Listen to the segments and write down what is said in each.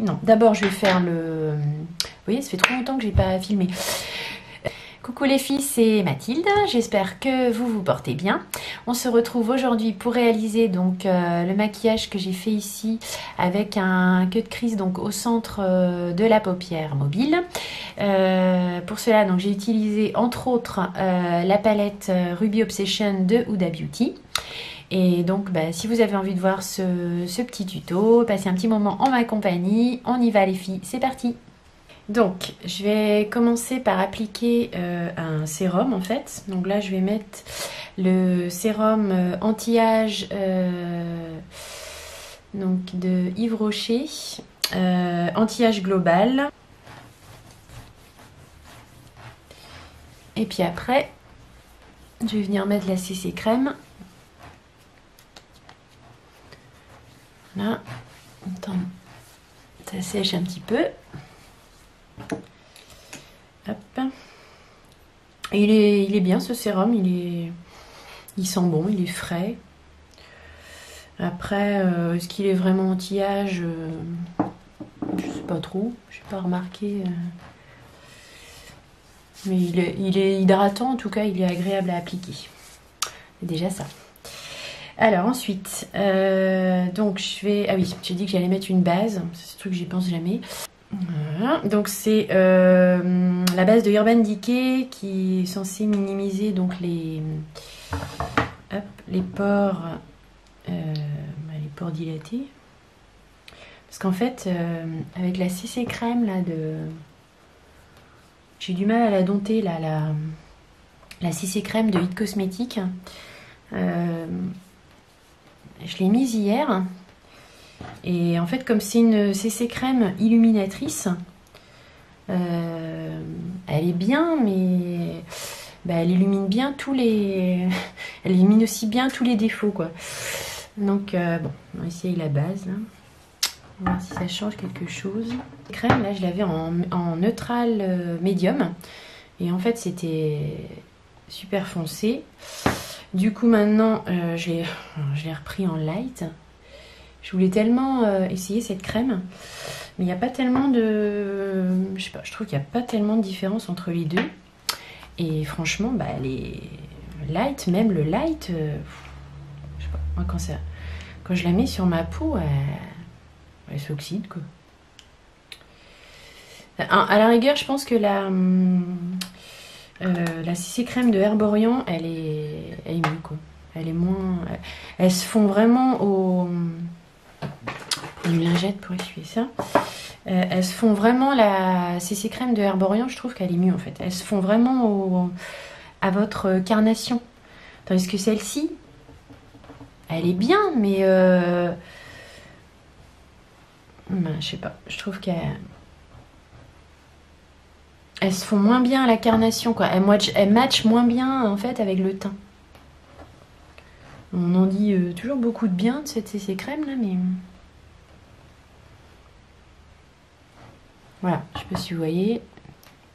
Non, d'abord je vais faire le... Vous voyez, ça fait trop longtemps que j'ai pas filmé. Coucou les filles, c'est Mathilde, j'espère que vous vous portez bien. On se retrouve aujourd'hui pour réaliser donc le maquillage que j'ai fait ici avec un cut crease donc au centre de la paupière mobile. Pour cela donc j'ai utilisé entre autres la palette Ruby Obsession de Huda Beauty. Et donc si vous avez envie de voir ce petit tuto, passez un petit moment en ma compagnie, on y va les filles, c'est parti! Donc, je vais commencer par appliquer un sérum en fait. Donc là, je vais mettre le sérum anti-âge donc de Yves Rocher, anti-âge global. Et puis après, je vais venir mettre la CC crème. Là, attends, ça sèche un petit peu. Hop. Et il est bien ce sérum, il sent bon, il est frais. Après, est-ce qu'il est vraiment anti-âge? Je sais pas trop, je n'ai pas remarqué. Mais il est hydratant, en tout cas, il est agréable à appliquer. C'est déjà ça. Alors ensuite, donc je vais... Ah oui, j'ai dit que j'allais mettre une base, c'est ce truc que j'y pense jamais. Voilà, donc c'est la base de Urban Decay qui est censée minimiser donc les pores dilatés. Parce qu'en fait, avec la CC crème là j'ai du mal à la dompter là, la CC crème de It Cosmetics. Je l'ai mise hier. Et en fait, comme c'est une CC crème illuminatrice, elle est bien, mais elle illumine bien elle illumine aussi bien tous les défauts, quoi. Donc, bon, on va essayer la base, là. On va voir si ça change quelque chose. La crème, là, je l'avais en neutral médium. Et en fait, c'était super foncé. Du coup, maintenant, je l'ai repris en light. Je voulais tellement essayer cette crème, mais il n'y a pas tellement de... Je sais pas, je trouve qu'il n'y a pas tellement de différence entre les deux. Et franchement, elle est light, même le light, je sais pas, moi quand je la mets sur ma peau, elle s'oxyde, quoi. À la rigueur, je pense que la CC crème de Herborian, elle est mieux, quoi. Elle est moins... Elle se fond vraiment au... Une lingette pour essuyer ça. Elles se font vraiment, la CC crème de Herborian, je trouve qu'elle est mieux en fait. Elles se font vraiment à votre carnation. Tandis que celle-ci, elle est bien, mais je sais pas, je trouve qu'elles se font moins bien à la carnation, quoi. Elles matchent moins bien en fait avec le teint. On en dit toujours beaucoup de bien de cette CC crème là, mais... Voilà, je sais pas si vous voyez.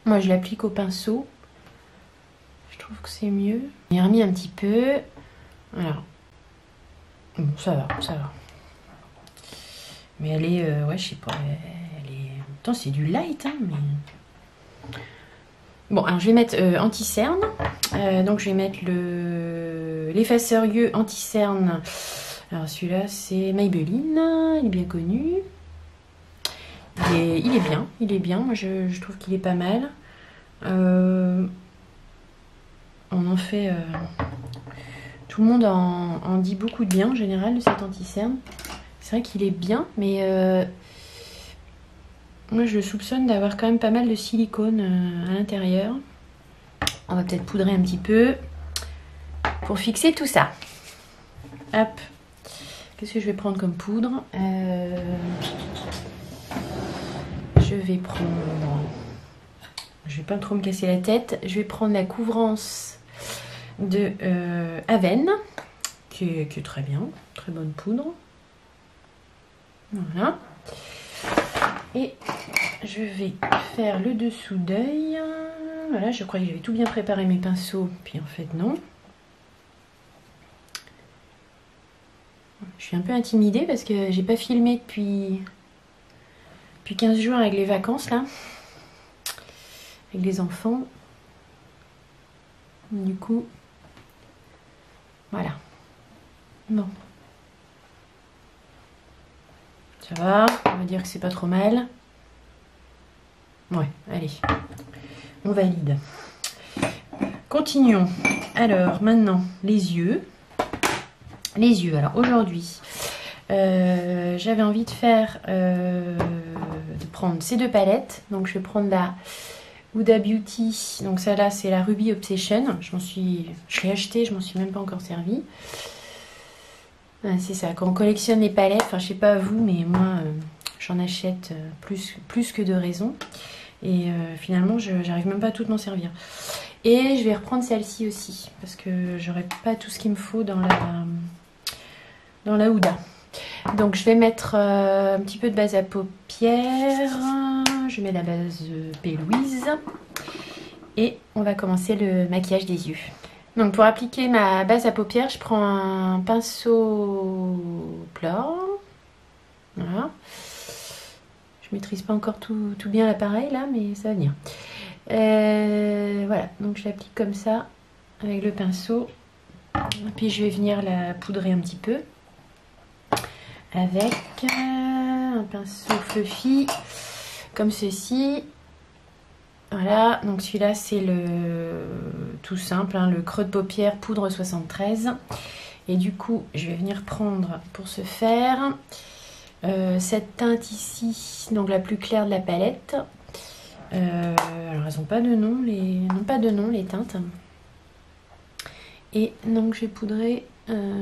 Moi, je l'applique au pinceau. Je trouve que c'est mieux. J'ai remis un petit peu. Alors. Bon, ça va, ça va. Mais elle est... ouais, je sais pas. Elle est... Pourtant, c'est du light, hein, mais... Bon, alors, je vais mettre anti-cerne. Donc, je vais mettre l'effaceur yeux anti-cerne. Alors, celui-là, c'est Maybelline. Il est bien connu. Il est bien, moi je trouve qu'il est pas mal. On en fait... tout le monde en dit beaucoup de bien en général de cet anti-cerne. C'est vrai qu'il est bien, mais moi je le soupçonne d'avoir quand même pas mal de silicone à l'intérieur. On va peut-être poudrer un petit peu pour fixer tout ça. Hop. Qu'est-ce que je vais prendre comme poudre? Je vais prendre... Je vais pas trop me casser la tête. Je vais prendre la couvrance de Aven, qui est très bien. Très bonne poudre. Voilà. Et je vais faire le dessous d'œil. Voilà, je croyais que j'avais tout bien préparé mes pinceaux. Puis en fait, non. Je suis un peu intimidée parce que j'ai pas filmé depuis Depuis 15 jours avec les vacances là, avec les enfants. Du coup, voilà. Bon. Ça va, on va dire que c'est pas trop mal. Ouais, allez. On valide. Continuons. Alors, maintenant, les yeux. Les yeux. Alors, aujourd'hui, j'avais envie de faire... de prendre ces deux palettes. Donc, je vais prendre la Huda Beauty. Donc, celle-là, c'est la Ruby Obsession. Je l'ai achetée, je m'en suis même pas encore servie. C'est ça, quand on collectionne les palettes, enfin, je sais pas vous, mais moi, j'en achète plus que de raison. Et finalement, j'arrive même pas à toutes m'en servir. Et je vais reprendre celle-ci aussi, parce que j'aurai pas tout ce qu'il me faut dans la Huda. Donc je vais mettre un petit peu de base à paupières. Je mets la base P. Louise. Et on va commencer le maquillage des yeux. Donc pour appliquer ma base à paupières, je prends un pinceau plat. Voilà. Je maîtrise pas encore tout bien l'appareil là, mais ça va venir. Voilà, donc je l'applique comme ça avec le pinceau. Et puis je vais venir la poudrer un petit peu avec un pinceau fluffy comme ceci. Voilà, donc celui-là c'est le tout simple, hein, le creux de paupière poudre 73. Et du coup, je vais venir prendre pour ce faire cette teinte ici, donc la plus claire de la palette. Alors elles n'ont pas de nom, les teintes. Et donc je vais poudrer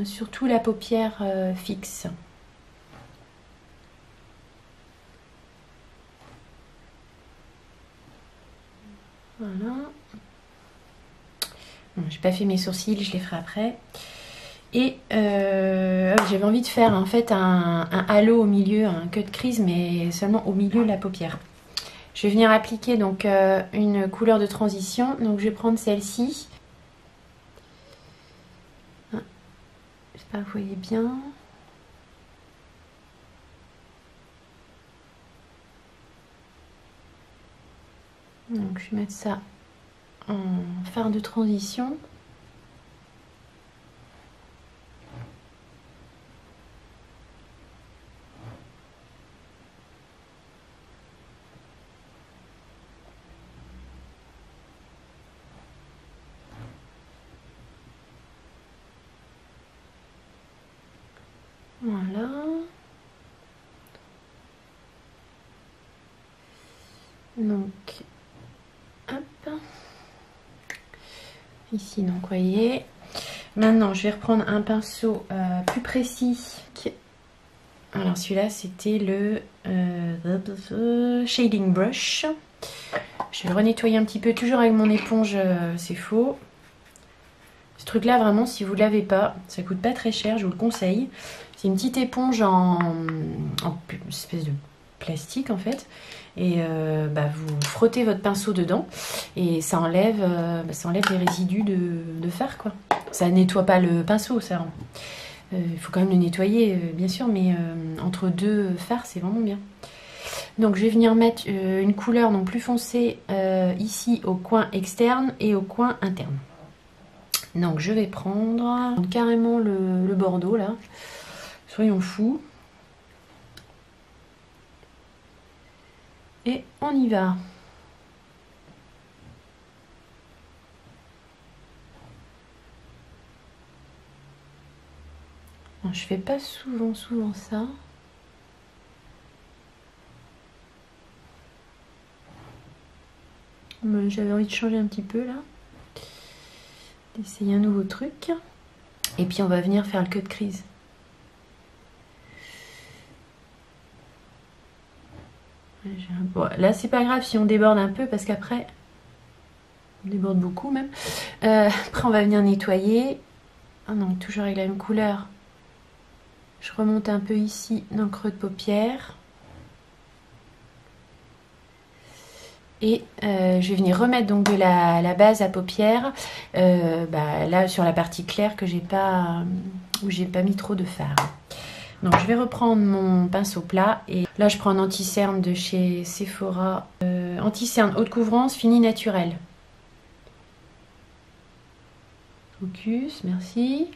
surtout la paupière fixe. Voilà. Bon, j'ai pas fait mes sourcils, je les ferai après. Et j'avais envie de faire en fait un halo au milieu, un cut crease, mais seulement au milieu de la paupière. Je vais venir appliquer donc une couleur de transition. Donc je vais prendre celle-ci. J'espère que vous voyez bien. Donc je vais mettre ça en fard de transition. Voilà. Donc, hop. Ici, donc, vous voyez. Maintenant, je vais reprendre un pinceau plus précis. Alors, celui-là, c'était le Shading Brush. Je vais le renettoyer un petit peu, toujours avec mon éponge, c'est faux. Ce truc-là, vraiment, si vous ne l'avez pas, ça coûte pas très cher, je vous le conseille. C'est une petite éponge en espèce de plastique, en fait. Et vous frottez votre pinceau dedans et ça enlève les résidus de fard, quoi. Ça nettoie pas le pinceau, ça. Il faut quand même le nettoyer, bien sûr, mais entre deux fards, c'est vraiment bien. Donc je vais venir mettre une couleur donc plus foncée ici au coin externe et au coin interne. Donc je vais prendre carrément le bordeaux là, soyons fous. Et on y va. Alors, je fais pas souvent ça. J'avais envie de changer un petit peu là. D'essayer un nouveau truc. Et puis on va venir faire le cut crease. Bon, là c'est pas grave si on déborde un peu parce qu'après on déborde beaucoup même. Après on va venir nettoyer. Ah non, toujours avec la même couleur. Je remonte un peu ici dans le creux de paupière. Et je vais venir remettre donc de la base à paupières là sur la partie claire que j'ai pas, où j'ai pas mis trop de fard. Donc je vais reprendre mon pinceau plat et là je prends un anti-cerne de chez Sephora. Anti-cerne haute couvrance fini naturel. Focus, merci.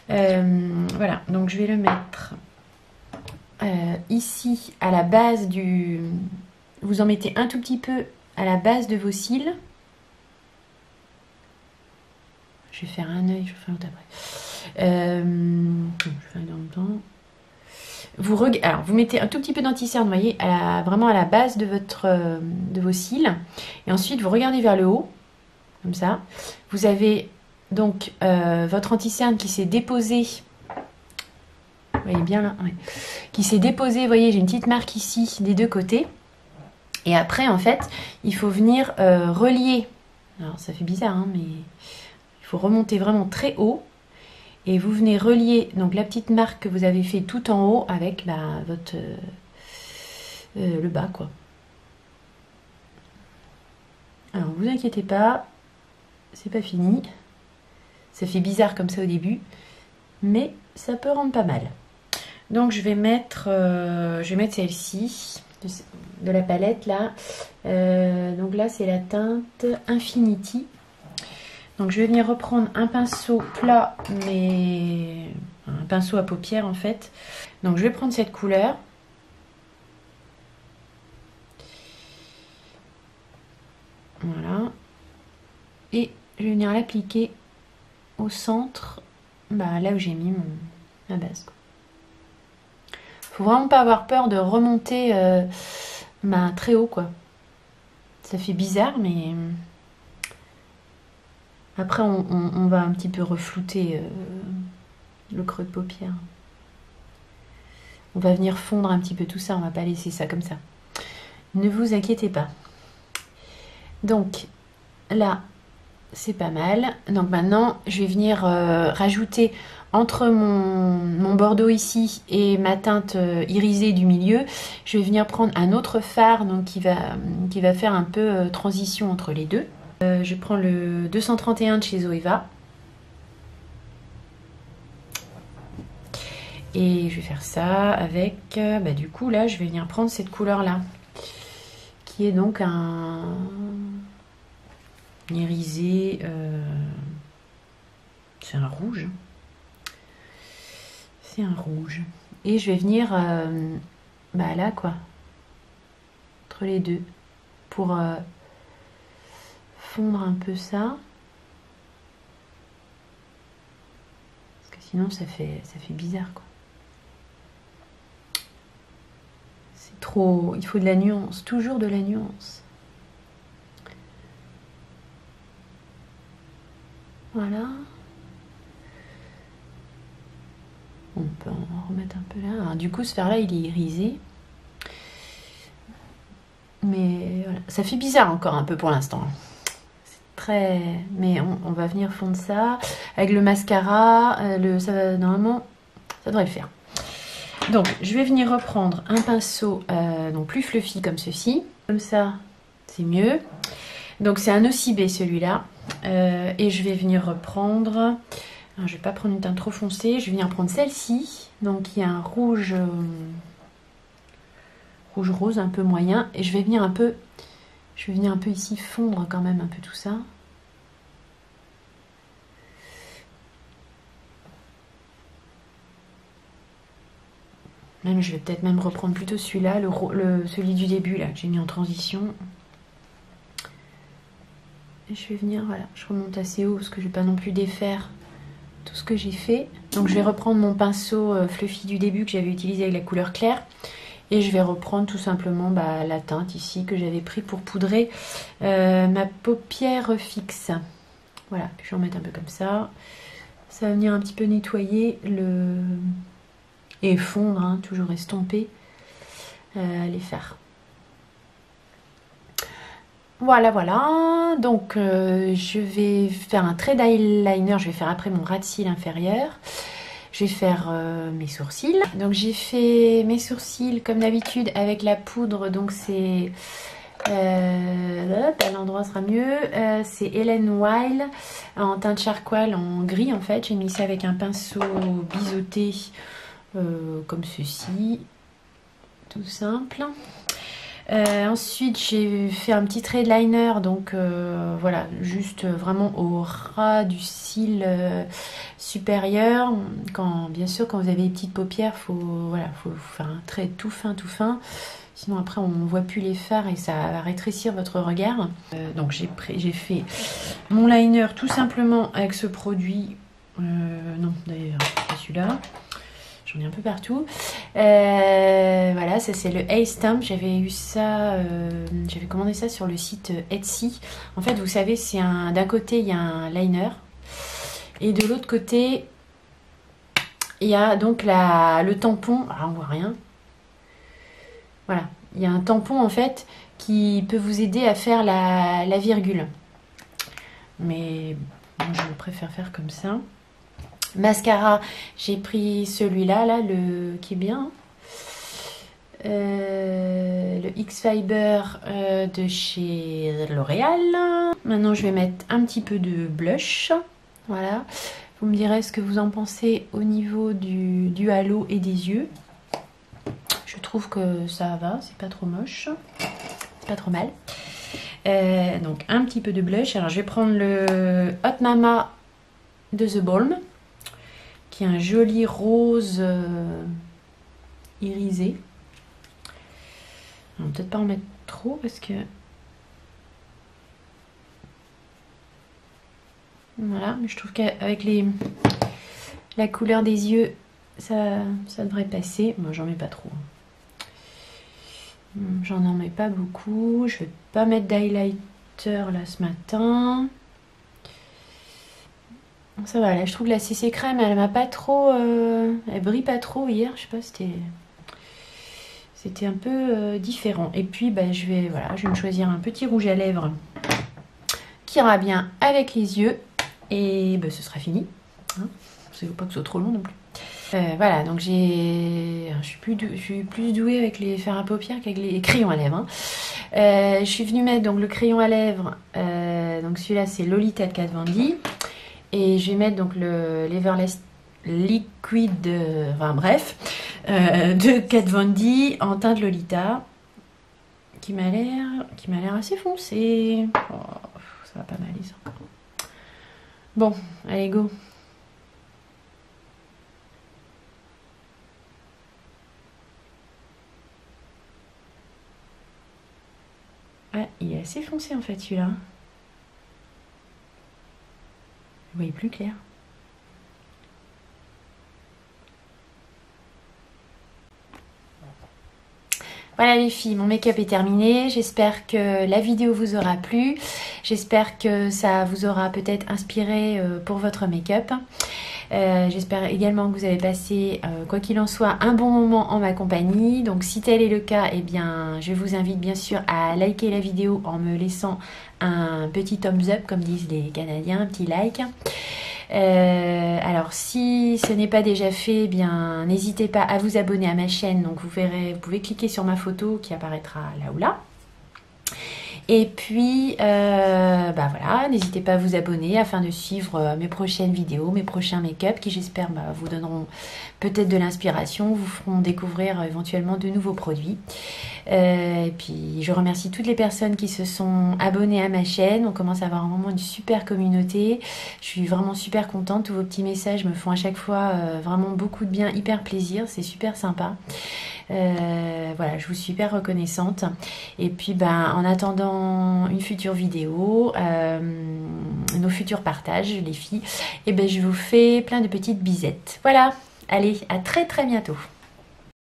Voilà, donc je vais le mettre ici à la base du... Vous en mettez un tout petit peu à la base de vos cils. Je vais faire un œil, je vais faire l'autre après. Je vais faire dans le temps. Alors, vous mettez un tout petit peu d'anti-cerne, vous voyez, vraiment à la base de vos cils. Et ensuite, vous regardez vers le haut, comme ça. Vous avez donc votre anti-cerne qui s'est déposé. Vous voyez bien là, ouais. Qui s'est déposé, vous voyez, j'ai une petite marque ici des deux côtés. Et après, en fait, il faut venir relier. Alors, ça fait bizarre, hein, mais il faut remonter vraiment très haut. Et vous venez relier donc la petite marque que vous avez fait tout en haut avec votre le bas, quoi. Alors, vous inquiétez pas, c'est pas fini. Ça fait bizarre comme ça au début, mais ça peut rendre pas mal. Donc, je vais mettre celle-ci de la palette là. Donc là, c'est la teinte Infinity. Donc je vais venir reprendre un pinceau plat, mais un pinceau à paupières en fait. Donc je vais prendre cette couleur. Voilà. Et je vais venir l'appliquer au centre, là où j'ai mis ma base. Faut vraiment pas avoir peur de remonter très haut, quoi. Ça fait bizarre, mais... Après, on va un petit peu reflouter le creux de paupière. On va venir fondre un petit peu tout ça. On va pas laisser ça comme ça. Ne vous inquiétez pas. Donc, là, c'est pas mal. Donc maintenant, je vais venir rajouter entre mon bordeaux ici et ma teinte irisée du milieu. Je vais venir prendre un autre fard donc, qui va faire un peu transition entre les deux. Je prends le 231 de chez Zoeva. Et je vais faire ça avec... du coup, là, je vais venir prendre cette couleur-là. Qui est donc un irisé... c'est un rouge. C'est un rouge. Et je vais venir... là, quoi. Entre les deux. Pour... fondre un peu ça, parce que sinon ça fait bizarre, quoi. C'est trop, il faut de la nuance, toujours de la nuance. Voilà. On peut en remettre un peu là. Alors, du coup, ce fard là il est irisé, mais voilà, ça fait bizarre encore un peu pour l'instant. Mais on va venir fondre ça avec le mascara. Normalement, ça devrait le faire. Donc, je vais venir reprendre un pinceau donc plus fluffy comme ceci. Comme ça, c'est mieux. Donc, c'est un OCB celui-là. Et je vais venir reprendre... Alors, je vais pas prendre une teinte trop foncée. Je vais venir prendre celle-ci. Donc, il y a un rouge rose un peu moyen. Et je vais venir un peu ici fondre quand même un peu tout ça. Même, je vais peut-être même reprendre plutôt celui-là, celui du début là que j'ai mis en transition. Et je vais venir, voilà, je remonte assez haut parce que je ne vais pas non plus défaire tout ce que j'ai fait. Donc je vais reprendre mon pinceau fluffy du début que j'avais utilisé avec la couleur claire. Et je vais reprendre tout simplement la teinte ici que j'avais pris pour poudrer ma paupière fixe. Voilà, puis je vais en mettre un peu comme ça. Ça va venir un petit peu nettoyer et fondre, hein, toujours estomper les fards. Voilà, voilà. Donc je vais faire un trait d'eyeliner. Je vais faire après mon ras de cils inférieur. Je vais faire mes sourcils. Donc j'ai fait mes sourcils comme d'habitude avec la poudre. Donc c'est... l'endroit sera mieux. C'est Helen Wild en teinte charcoal en gris en fait. J'ai mis ça avec un pinceau biseauté comme ceci, tout simple. Ensuite j'ai fait un petit trait de liner, donc voilà, juste vraiment au ras du cil supérieur. Bien sûr quand vous avez des petites paupières, faut faire un trait tout fin, sinon après on ne voit plus les fards et ça va rétrécir votre regard. Donc j'ai fait mon liner tout simplement avec ce produit, non d'ailleurs c'est celui-là. J'en ai un peu partout. Voilà, ça c'est le Ace Stamp. J'avais eu ça, j'avais commandé ça sur le site Etsy. En fait, vous savez, c'est d'un côté il y a un liner et de l'autre côté il y a donc le tampon. Ah, on voit rien. Voilà, il y a un tampon en fait qui peut vous aider à faire la virgule. Mais moi, je préfère faire comme ça. Mascara, j'ai pris celui-là, qui est bien. Le X-Fiber de chez L'Oréal. Maintenant, je vais mettre un petit peu de blush. Voilà. Vous me direz ce que vous en pensez au niveau du halo et des yeux. Je trouve que ça va, c'est pas trop moche. C'est pas trop mal. Donc, un petit peu de blush. Alors, je vais prendre le Hot Mama de The Balm, qui est un joli rose irisé. On va peut-être pas en mettre trop parce que... Voilà, mais je trouve qu'avec la couleur des yeux, ça devrait passer. Moi, j'en mets pas trop. J'en mets pas beaucoup. Je vais pas mettre d'highlighter là ce matin. Ça va, là je trouve que la CC crème elle m'a pas trop, elle brille pas trop hier, je sais pas, c'était un peu différent. Et puis je vais me choisir un petit rouge à lèvres qui ira bien avec les yeux et ce sera fini. Hein, c'est pas que ce soit trop long non plus. Voilà, donc je suis plus douée avec les fards à paupières qu'avec les crayons à lèvres. Hein. Je suis venue mettre donc le crayon à lèvres, donc celui-là c'est Lolita de Kat Von D. Et je vais mettre donc l'Everlast Liquid, de Kat Von D en teinte Lolita, qui m'a l'air assez foncé. Oh, ça va pas mal ça. Bon, allez go. Ouais, il est assez foncé en fait celui-là. Vous voyez plus clair. Voilà les filles, mon make-up est terminé. J'espère que la vidéo vous aura plu. J'espère que ça vous aura peut-être inspiré pour votre make-up. J'espère également que vous avez passé, quoi qu'il en soit, un bon moment en ma compagnie. Donc si tel est le cas, eh bien, je vous invite bien sûr à liker la vidéo en me laissant un petit thumbs up, comme disent les Canadiens, un petit like. Alors si ce n'est pas déjà fait, eh bien n'hésitez pas à vous abonner à ma chaîne. Donc vous pouvez cliquer sur ma photo qui apparaîtra là ou là. Et puis voilà, n'hésitez pas à vous abonner afin de suivre mes prochaines vidéos, mes prochains make-up qui j'espère vous donneront peut-être de l'inspiration, vous feront découvrir éventuellement de nouveaux produits. Et puis je remercie toutes les personnes qui se sont abonnées à ma chaîne. On commence à avoir vraiment une super communauté. Je suis vraiment super contente. Tous vos petits messages me font à chaque fois vraiment beaucoup de bien, hyper plaisir. C'est super sympa. Voilà, je vous suis hyper reconnaissante. Et puis en attendant une future vidéo, nos futurs partages, les filles, et je vous fais plein de petites bisettes. Voilà, allez, à très très bientôt.